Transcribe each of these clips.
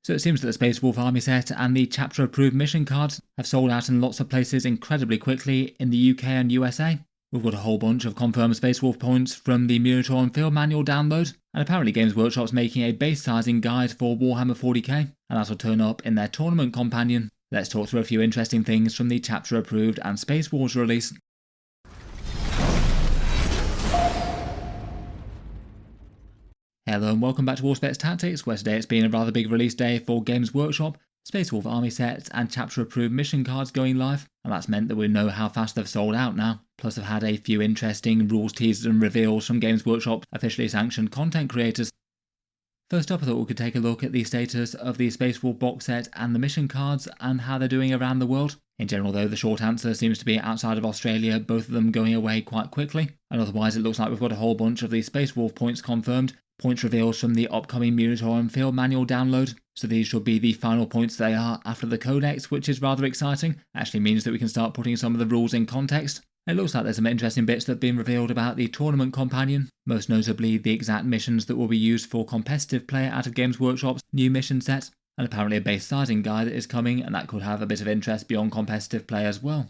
So it seems that the Space Wolf army set and the chapter approved mission cards have sold out in lots of places incredibly quickly in the UK and USA. We've got a whole bunch of confirmed Space Wolf points from the Minotaur and Field Manual download, and apparently Games Workshop's making a base sizing guide for Warhammer 40k, and that'll turn up in their tournament companion. Let's talk through a few interesting things from the chapter approved and Space Wolves release. Hello and welcome back to Auspex Tactics, where today it's been a rather big release day for Games Workshop, Space Wolf army sets and chapter approved mission cards going live, and that's meant that we know how fast they've sold out now. Plus I've had a few interesting rules teasers and reveals from Games Workshop officially sanctioned content creators. First up, I thought we could take a look at the status of the Space Wolf box set and the mission cards and how they're doing around the world. In general though, the short answer seems to be outside of Australia, both of them going away quite quickly, and otherwise it looks like we've got a whole bunch of the Space Wolf points confirmed. Points reveals from the upcoming Minotaur and Field Manual download, so these should be the final points they are after the codex, which is rather exciting. Actually means that we can start putting some of the rules in context. It looks like there's some interesting bits that have been revealed about the tournament companion, most notably the exact missions that will be used for competitive play out of Games Workshop's new mission set, and apparently a base sizing guide is coming, and that could have a bit of interest beyond competitive play as well.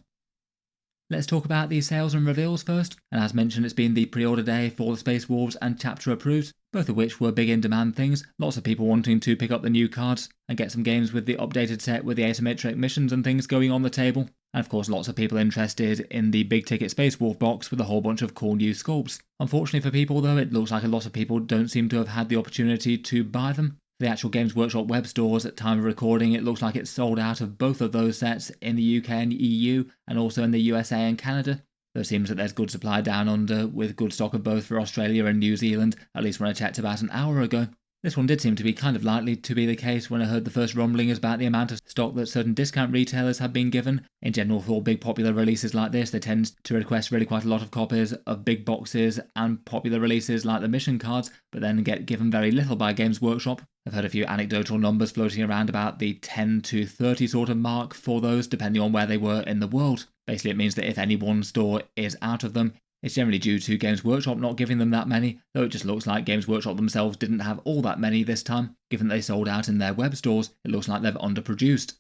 Let's talk about the sales and reveals first, and as mentioned it's been the pre-order day for the Space Wolves and chapter approved, both of which were big in demand things, lots of people wanting to pick up the new cards and get some games with the updated set with the asymmetric missions and things going on the table, and of course lots of people interested in the big ticket Space Wolf box with a whole bunch of cool new sculpts. Unfortunately for people though, it looks like a lot of people don't seem to have had the opportunity to buy them. The actual Games Workshop web stores at time of recording, it looks like it's sold out of both of those sets in the UK and EU, and also in the USA and Canada. Though it seems that there's good supply down under, with good stock of both for Australia and New Zealand, at least when I checked about an hour ago. This one did seem to be kind of likely to be the case when I heard the first rumblings about the amount of stock that certain discount retailers have been given. In general, for big popular releases like this, they tend to request really quite a lot of copies of big boxes and popular releases like the mission cards, but then get given very little by Games Workshop. I've heard a few anecdotal numbers floating around about the 10 to 30 sort of mark for those, depending on where they were in the world. Basically, it means that if any one store is out of them, it's generally due to Games Workshop not giving them that many, though it just looks like Games Workshop themselves didn't have all that many this time. Given they sold out in their web stores, it looks like they've underproduced.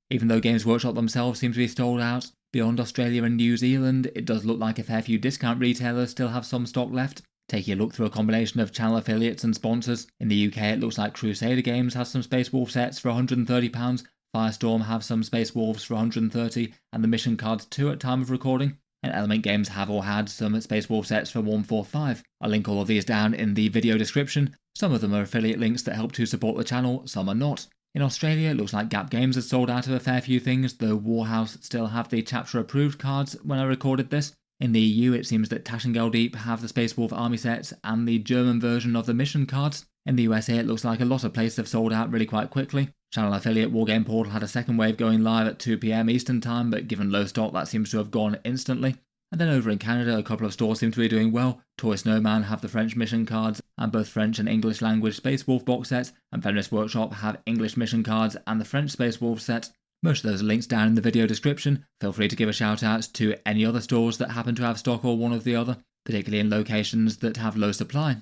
Even though Games Workshop themselves seem to be sold out beyond Australia and New Zealand, it does look like a fair few discount retailers still have some stock left. Taking a look through a combination of channel affiliates and sponsors, in the UK it looks like Crusader Games has some Space Wolf sets for £130, Firestorm have some Space Wolves for £130, and the mission cards too at time of recording. And Element Games have or had some Space Wolf sets for £145. I'll link all of these down in the video description. Some of them are affiliate links that help to support the channel, some are not. In Australia, it looks like Gap Games has sold out of a fair few things, though Warhouse still have the chapter approved cards when I recorded this. In the EU, it seems that Tash and Geldeep have the Space Wolf army sets and the German version of the mission cards. In the USA, it looks like a lot of places have sold out really quite quickly. Channel affiliate Wargame Portal had a second wave going live at 2 PM Eastern Time, but given low stock that seems to have gone instantly. And then over in Canada, a couple of stores seem to be doing well. Toy Snowman have the French mission cards and both French and English language Space Wolf box sets, and Fenris Workshop have English mission cards and the French Space Wolf set. Most of those are links down in the video description. Feel free to give a shout out to any other stores that happen to have stock or one or the other, particularly in locations that have low supply.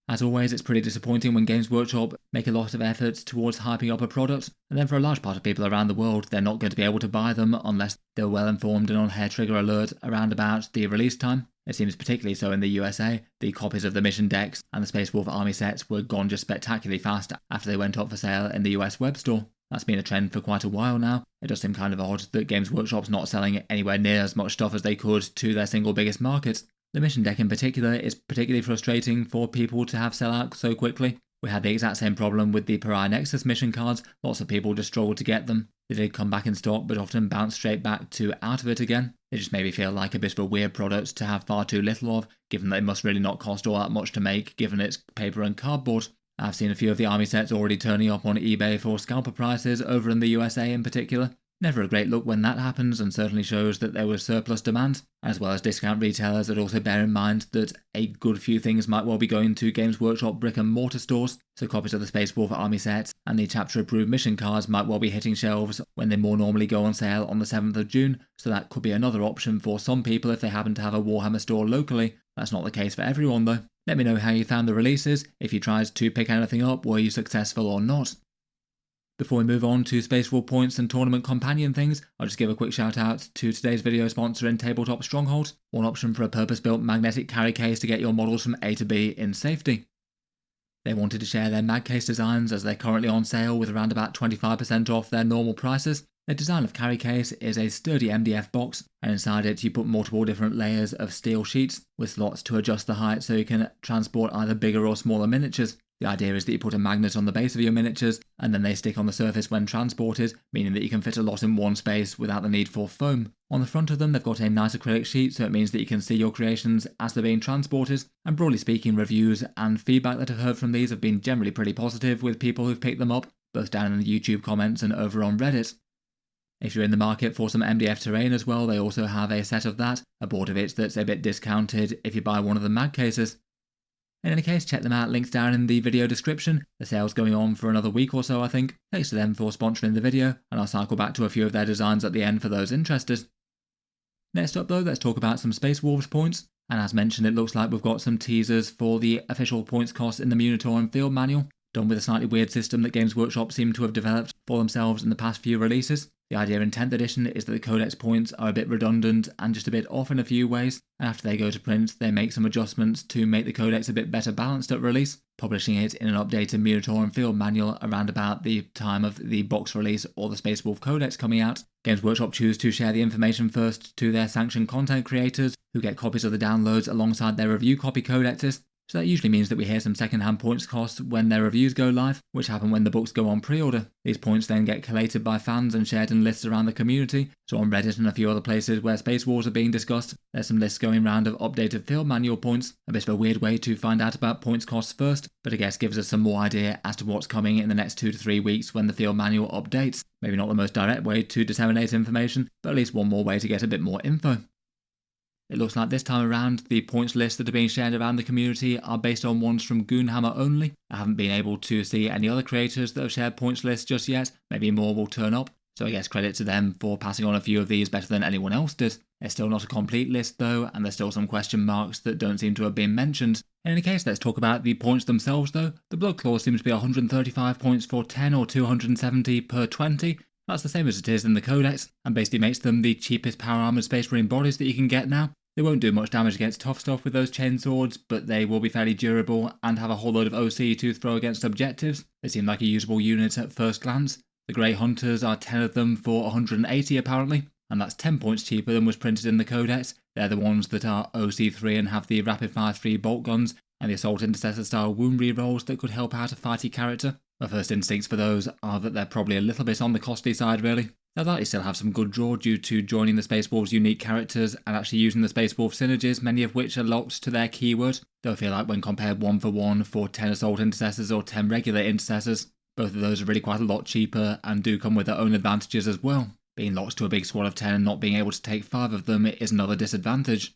As always, it's pretty disappointing when Games Workshop make a lot of efforts towards hyping up a product, and then for a large part of people around the world, they're not going to be able to buy them unless they're well informed and on hair trigger alert around about the release time. It seems particularly so in the USA. The copies of the mission decks and the Space Wolf army sets were gone just spectacularly fast after they went up for sale in the US web store. That's been a trend for quite a while now. It does seem kind of odd that Games Workshop's not selling anywhere near as much stuff as they could to their single biggest market. The mission deck in particular is particularly frustrating for people to have sell out so quickly. We had the exact same problem with the Pariah Nexus mission cards, lots of people just struggled to get them. They did come back in stock but often bounced straight back to out of it again. It just made me feel like a bit of a weird product to have far too little of, given that it must really not cost all that much to make given its paper and cardboard. I've seen a few of the army sets already turning up on eBay for scalper prices over in the USA in particular. Never a great look when that happens, and certainly shows that there was surplus demand, as well as discount retailers that also bear in mind that a good few things might well be going to Games Workshop brick and mortar stores, so copies of the Space Wolf army set and the chapter approved mission cards might well be hitting shelves when they more normally go on sale on the 7th of June, so that could be another option for some people if they happen to have a Warhammer store locally. That's not the case for everyone though. Let me know how you found the releases, if you tried to pick anything up, were you successful or not. Before we move on to Space Wolf points and tournament companion things, I'll just give a quick shout out to today's video sponsor in Tabletop, Stronghold, one option for a purpose-built magnetic carry case to get your models from A to B in safety. They wanted to share their mag case designs as they're currently on sale with around about 25% off their normal prices. The design of carry case is a sturdy MDF box, and inside it you put multiple different layers of steel sheets with slots to adjust the height so you can transport either bigger or smaller miniatures. The idea is that you put a magnet on the base of your miniatures, and then they stick on the surface when transported, meaning that you can fit a lot in one space without the need for foam. On the front of them, they've got a nice acrylic sheet, so it means that you can see your creations as they're being transported. And broadly speaking, reviews and feedback that I've heard from these have been generally pretty positive, with people who've picked them up, both down in the YouTube comments and over on Reddit. If you're in the market for some MDF terrain as well, they also have a set of that, a board of it that's a bit discounted if you buy one of the mag cases. In any case, check them out, links down in the video description. The sale's going on for another week or so, I think. Thanks to them for sponsoring the video, and I'll cycle back to a few of their designs at the end for those interested. Next up though, let's talk about some Space Wolves points, and as mentioned, it looks like we've got some teasers for the official points cost in the Minotaur and Field Manual, done with a slightly weird system that Games Workshop seem to have developed for themselves in the past few releases. The idea in 10th edition is that the codex points are a bit redundant and just a bit off in a few ways, and after they go to print, they make some adjustments to make the codex a bit better balanced at release, publishing it in an updated Minotaur and Field Manual around about the time of the box release or the Space Wolf Codex coming out. Games Workshop choose to share the information first to their sanctioned content creators, who get copies of the downloads alongside their review copy codexes. So that usually means that we hear some second-hand points costs when their reviews go live, which happen when the books go on pre-order. These points then get collated by fans and shared in lists around the community. So on Reddit and a few other places where Space Wars are being discussed, there's some lists going around of updated Field Manual points. A bit of a weird way to find out about points costs first, but I guess gives us some more idea as to what's coming in the next 2 to 3 weeks when the Field Manual updates. Maybe not the most direct way to disseminate information, but at least one more way to get a bit more info. It looks like this time around, the points lists that are being shared around the community are based on ones from Goonhammer only. I haven't been able to see any other creators that have shared points lists just yet. Maybe more will turn up, so I guess credit to them for passing on a few of these better than anyone else did. It's still not a complete list though, and there's still some question marks that don't seem to have been mentioned. In any case, let's talk about the points themselves though. The Blood Claw seems to be 135 points for 10 or 270 per 20. That's the same as it is in the Codex, and basically makes them the cheapest power armoured Space Marine bodies that you can get now. They won't do much damage against tough stuff with those chain swords, but they will be fairly durable and have a whole load of OC to throw against objectives. They seem like a usable unit at first glance. The Grey Hunters are 10 of them for 180 apparently, and that's 10 points cheaper than was printed in the Codex. They're the ones that are OC3 and have the Rapid Fire 3 bolt guns and the Assault Intercessor style wound rerolls that could help out a fighty character. My first instincts for those are that they're probably a little bit on the costly side really. They'll likely still have some good draw due to joining the Space Wolves unique characters and actually using the Space Wolf synergies, many of which are locked to their keyword. They'll feel like when compared 1 for 1 for 10 Assault Intercessors or 10 regular Intercessors, both of those are really quite a lot cheaper and do come with their own advantages as well. Being locked to a big squad of 10 and not being able to take 5 of them is another disadvantage.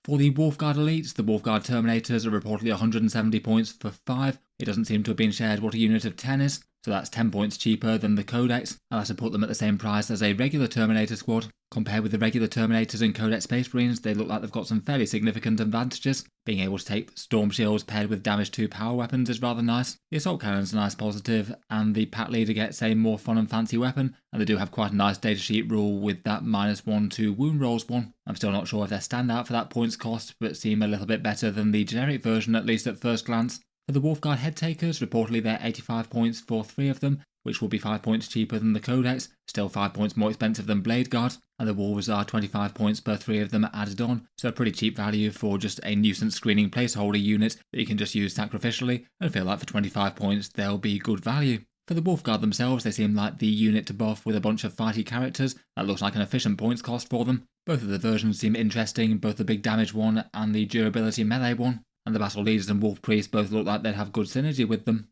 For the Wolfguard Elites, the Wolfguard Terminators are reportedly 170 points for 5. It doesn't seem to have been shared what a unit of 10 is, so that's 10 points cheaper than the Codex, and that's to put them at the same price as a regular Terminator squad. Compared with the regular Terminators and Codex Space Marines, they look like they've got some fairly significant advantages. Being able to take Storm Shields paired with damage 2 power weapons is rather nice. The Assault Cannon's a nice positive, and the Pack Leader gets a more fun and fancy weapon, and they do have quite a nice datasheet rule with that -1 to wound rolls one. I'm still not sure if they stand out for that points cost, but seem a little bit better than the generic version at least at first glance. For the Wolfguard Head Takers, reportedly they're 85 points for 3 of them, which will be 5 points cheaper than the Codex, still 5 points more expensive than Blade Guard, and the Wolves are 25 points per 3 of them added on, so a pretty cheap value for just a nuisance screening placeholder unit that you can just use sacrificially, and feel like for 25 points they'll be good value. For the Wolfguard themselves, they seem like the unit to buff with a bunch of fighty characters. That looks like an efficient points cost for them. Both of the versions seem interesting, both the big damage one and the durability melee one, and the Battle Leaders and Wolf Priests both look like they'd have good synergy with them.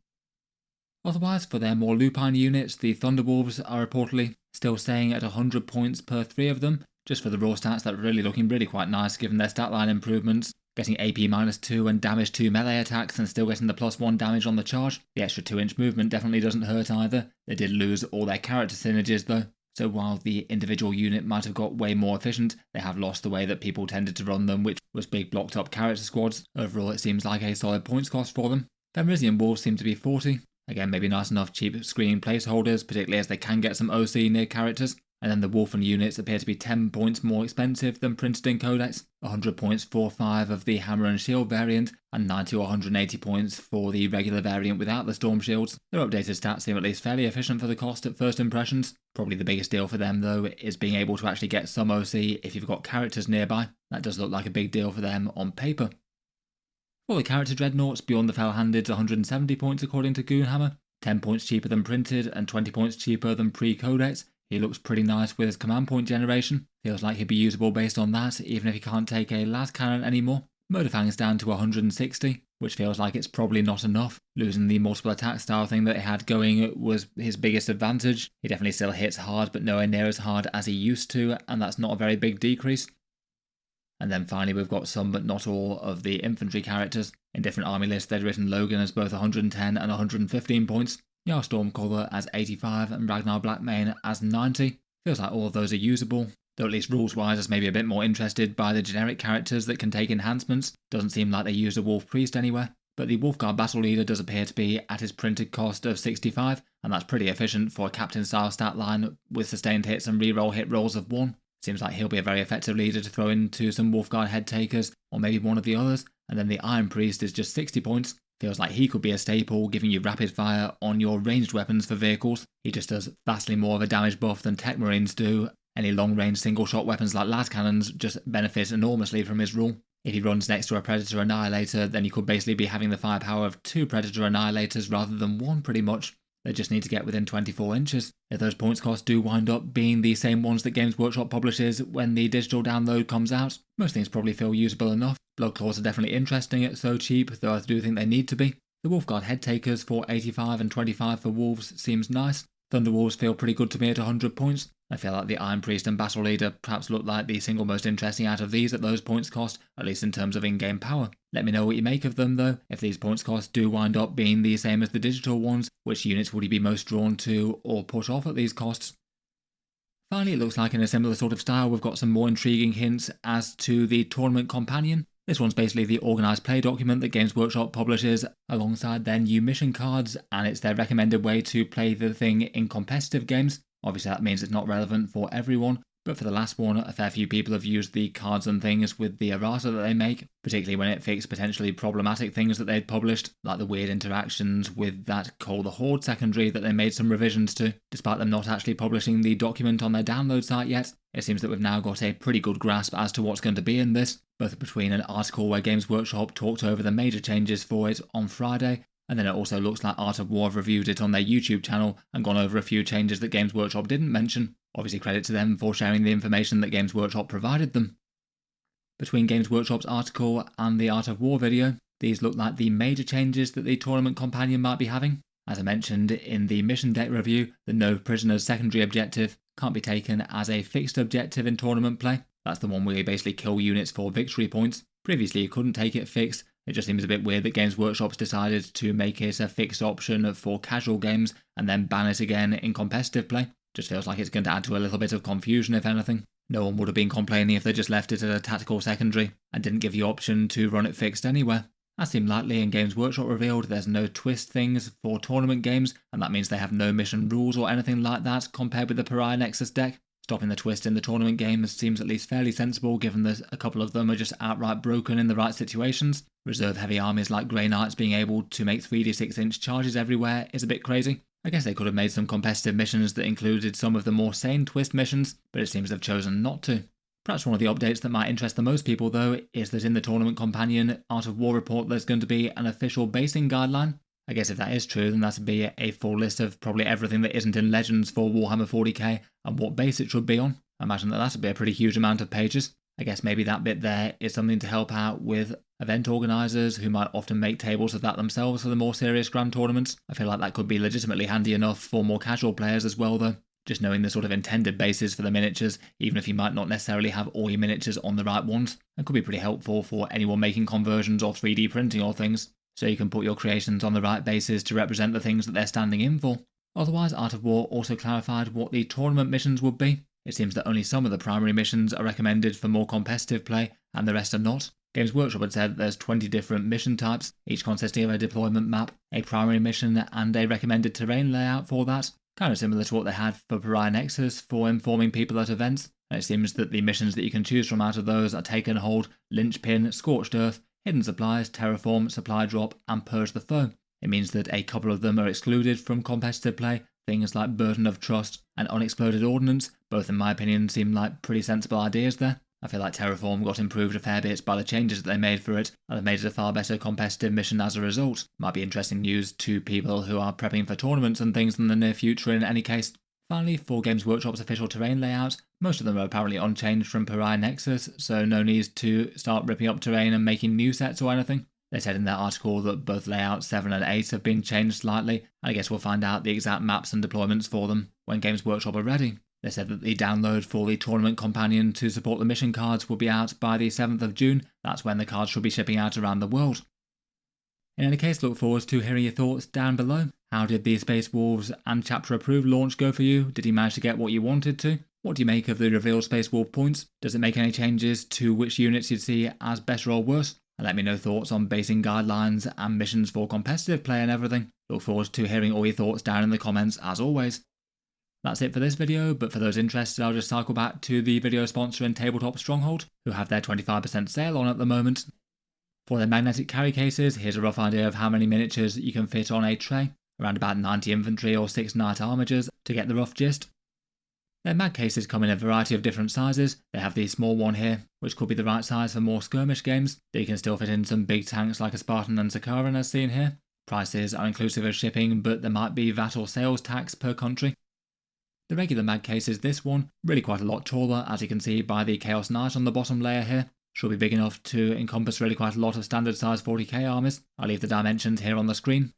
Otherwise, for their more lupine units, the Thunderwolves are reportedly still staying at 100 points per 3 of them. Just for the raw stats, that really looking really quite nice given their stat line improvements. Getting AP -2 and damage 2 melee attacks and still getting the +1 damage on the charge. The extra 2-inch movement definitely doesn't hurt either. They did lose all their character synergies though. So while the individual unit might have got way more efficient, they have lost the way that people tended to run them, which was big blocked up character squads. Overall it seems like a solid points cost for them. Fenrisian Wolves seem to be 40. Again, maybe nice enough cheap screen placeholders, particularly as they can get some OC near characters. And then the Wolfen units appear to be 10 points more expensive than printed in Codex, 100 points for 5 of the Hammer and Shield variant, and 90 or 180 points for the regular variant without the Storm Shields. Their updated stats seem at least fairly efficient for the cost at first impressions. Probably the biggest deal for them though is being able to actually get some OC if you've got characters nearby. That does look like a big deal for them on paper. For the character Dreadnoughts, Beyond the Fell-Handed's 170 points according to Goonhammer, 10 points cheaper than printed and 20 points cheaper than pre-Codex. He looks pretty nice with his command point generation. Feels like he'd be usable based on that, even if he can't take a las cannon anymore. Motorfang's down to 160, which feels like it's probably not enough. Losing the multiple attack style thing that he had going was his biggest advantage. He definitely still hits hard, but nowhere near as hard as he used to, and that's not a very big decrease. And then finally we've got some but not all of the infantry characters. In different army lists they'd written Logan as both 110 and 115 points. Jarl Stormcaller as 85 and Ragnar Blackmane as 90. Feels like all of those are usable, though at least rules-wise I was maybe a bit more interested by the generic characters that can take enhancements. Doesn't seem like they used a Wolf Priest anywhere. But the Wolfguard Battle Leader does appear to be at his printed cost of 65, and that's pretty efficient for a captain-style stat line with sustained hits and reroll hit rolls of 1. Seems like he'll be a very effective leader to throw into some Wolfguard head takers, or maybe one of the others. And then the Iron Priest is just 60 points. Feels like he could be a staple, giving you rapid fire on your ranged weapons for vehicles. He just does vastly more of a damage buff than Tech Marines do. Any long-range single-shot weapons like las cannons just benefit enormously from his rule. If he runs next to a Predator Annihilator, then you could basically be having the firepower of 2 Predator Annihilators rather than 1 pretty much. They just need to get within 24 inches. If those points costs do wind up being the same ones that Games Workshop publishes when the digital download comes out, most things probably feel usable enough. Bloodclaws are definitely interesting at so cheap, though I do think they need to be. The Wolfguard head takers for 85 and 25 for Wolves seems nice. Thunderwolves feel pretty good to me at 100 points. I feel like the Iron Priest and Battle Leader perhaps look like the single most interesting out of these at those points cost, at least in terms of in-game power. Let me know what you make of them though. If these points costs do wind up being the same as the digital ones, which units would you be most drawn to or put off at these costs? Finally, it looks like in a similar sort of style we've got some more intriguing hints as to the Tournament Companion. This one's basically the organised play document that Games Workshop publishes alongside their new mission cards, and it's their recommended way to play the thing in competitive games. Obviously that means it's not relevant for everyone, but for the last one, a fair few people have used the cards and things with the errata that they make, particularly when it fixed potentially problematic things that they'd published, like the weird interactions with that Call the Horde secondary that they made some revisions to. Despite them not actually publishing the document on their download site yet, it seems that we've now got a pretty good grasp as to what's going to be in this, both between an article where Games Workshop talked over the major changes for it on Friday, and then it also looks like Art of War have reviewed it on their YouTube channel and gone over a few changes that Games Workshop didn't mention. Obviously credit to them for sharing the information that Games Workshop provided them. Between Games Workshop's article and the Art of War video, these look like the major changes that the Tournament Companion might be having. As I mentioned in the mission deck review, the No Prisoners secondary objective can't be taken as a fixed objective in tournament play. That's the one where you basically kill units for victory points. Previously you couldn't take it fixed. It just seems a bit weird that Games Workshop's decided to make it a fixed option for casual games and then ban it again in competitive play. Just feels like it's going to add to a little bit of confusion if anything. No one would have been complaining if they just left it at a tactical secondary and didn't give you option to run it fixed anywhere. As seemed likely in Games Workshop revealed, there's no twist things for tournament games, and that means they have no mission rules or anything like that compared with the Pariah Nexus deck. Stopping the twist in the tournament games seems at least fairly sensible given that a couple of them are just outright broken in the right situations. Reserve heavy armies like Grey Knights being able to make 3d6-inch charges everywhere is a bit crazy. I guess they could have made some competitive missions that included some of the more sane twist missions, but it seems they've chosen not to. Perhaps one of the updates that might interest the most people though is that in the Tournament Companion Art of War report there's going to be an official basing guideline. I guess if that is true then that'd be a full list of probably everything that isn't in Legends for Warhammer 40k and what base it should be on. I imagine that that'd be a pretty huge amount of pages. I guess maybe that bit there is something to help out with event organisers who might often make tables of that themselves for the more serious grand tournaments. I feel like that could be legitimately handy enough for more casual players as well though. Just knowing the sort of intended bases for the miniatures, even if you might not necessarily have all your miniatures on the right ones, that could be pretty helpful for anyone making conversions or 3D printing or things, so you can put your creations on the right bases to represent the things that they're standing in for. Otherwise, Art of War also clarified what the tournament missions would be. It seems that only some of the primary missions are recommended for more competitive play, and the rest are not. Games Workshop had said that there's 20 different mission types, each consisting of a deployment map, a primary mission, and a recommended terrain layout for that, kind of similar to what they had for Pariah Nexus for informing people at events. And it seems that the missions that you can choose from out of those are Take and Hold, Linchpin, Scorched Earth, Hidden Supplies, Terraform, Supply Drop, and Purge the Foe. It means that a couple of them are excluded from competitive play. Things like Burden of Trust and Unexploded Ordnance, both in my opinion seem like pretty sensible ideas there. I feel like Terraform got improved a fair bit by the changes that they made for it, and have made it a far better competitive mission as a result. Might be interesting news to people who are prepping for tournaments and things in the near future in any case. Finally, for Games Workshop's official terrain layout, most of them are apparently unchanged from Pariah Nexus, so no need to start ripping up terrain and making new sets or anything. They said in their article that both layouts 7 and 8 have been changed slightly, and I guess we'll find out the exact maps and deployments for them when Games Workshop are ready. They said that the download for the Tournament Companion to support the mission cards will be out by the 7th of June, that's when the cards should be shipping out around the world. In any case, look forward to hearing your thoughts down below. How did the Space Wolves and Chapter Approved launch go for you? Did you manage to get what you wanted to? What do you make of the revealed Space Wolf points? Does it make any changes to which units you'd see as better or worse? And let me know thoughts on basing guidelines and missions for competitive play and everything. Look forward to hearing all your thoughts down in the comments as always. That's it for this video, but for those interested I'll just cycle back to the video sponsor in Tabletop Stronghold, who have their 25% sale on at the moment. For their magnetic carry cases, here's a rough idea of how many miniatures you can fit on a tray, around about 90 infantry or 6 knight armigers to get the rough gist. Their mag cases come in a variety of different sizes. They have the small one here, which could be the right size for more skirmish games. They can still fit in some big tanks like a Spartan and Sakaran as seen here. Prices are inclusive of shipping, but there might be VAT or sales tax per country. The regular mag case is this one, really quite a lot taller as you can see by the Chaos Knight on the bottom layer here. Should be big enough to encompass really quite a lot of standard size 40k armies. I'll leave the dimensions here on the screen.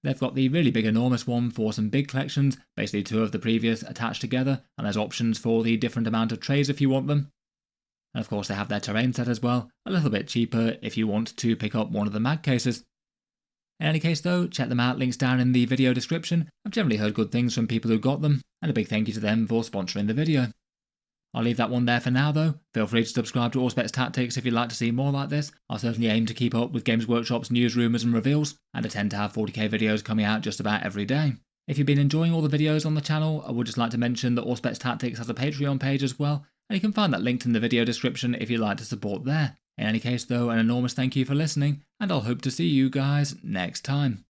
They've got the really big enormous one for some big collections, basically 2 of the previous attached together, and there's options for the different amount of trays if you want them. And of course they have their terrain set as well, a little bit cheaper if you want to pick up one of the mag cases. In any case though, check them out, links down in the video description. I've generally heard good things from people who got them, and a big thank you to them for sponsoring the video. I'll leave that one there for now though. Feel free to subscribe to Auspex Tactics if you'd like to see more like this. I'll certainly aim to keep up with Games Workshop's news, rumours and reveals, and I tend to have 40k videos coming out just about every day. If you've been enjoying all the videos on the channel, I would just like to mention that Auspex Tactics has a Patreon page as well, and you can find that linked in the video description if you'd like to support there. In any case though, an enormous thank you for listening, and I'll hope to see you guys next time.